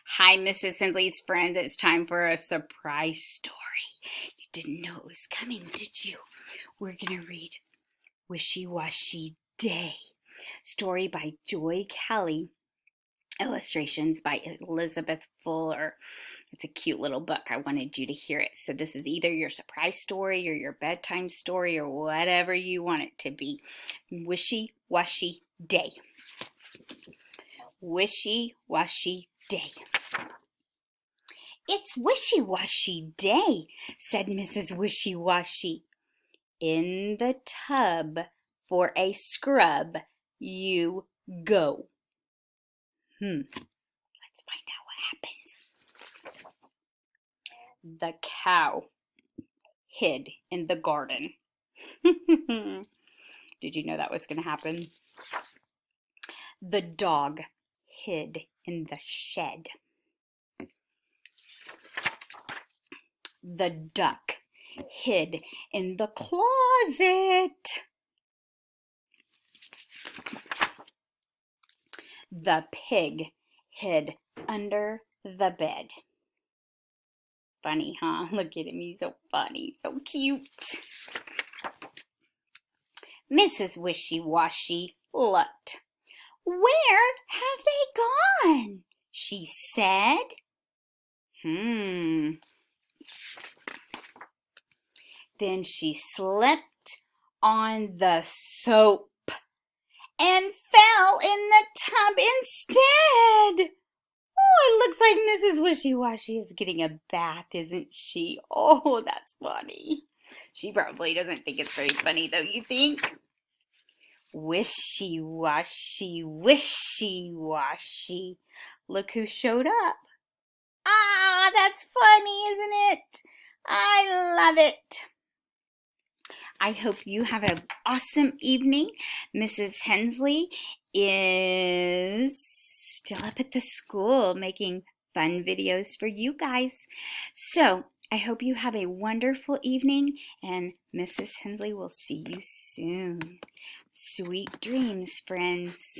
Hi, Mrs. Hensley's friends. It's time for a surprise story. You didn't know it was coming, did you? We're going to read Wishy-Washy Day. Story by Joy Kelly. Illustrations by Elizabeth Fuller. It's a cute little book. I wanted you to hear it. So this is either your surprise story or your bedtime story or whatever you want it to be. Wishy-Washy Day. Wishy-Washy Day. "It's Wishy-Washy Day," said Mrs. Wishy-Washy. "In the tub for a scrub you go." Let's find out what happens. The cow hid in the garden. Did you know that was going to happen? The dog hid in the shed. The duck hid in the closet. The pig hid under the bed. Funny, huh? Look at him. He's so funny, so cute. Mrs. Wishy-Washy looked. "Where have they gone?" she said. Then she slipped on the soap and fell in the tub instead. Oh, it looks like Mrs. Wishy-Washy is getting a bath, isn't she? Oh, that's funny. She probably doesn't think it's very funny, though, you think? Wishy-washy, wishy-washy. Look who showed up. Ah, that's funny, isn't it? I love it. I hope you have an awesome evening. Mrs. Hensley is still up at the school making fun videos for you guys. So I hope you have a wonderful evening, and Mrs. Hensley will see you soon. Sweet dreams, friends.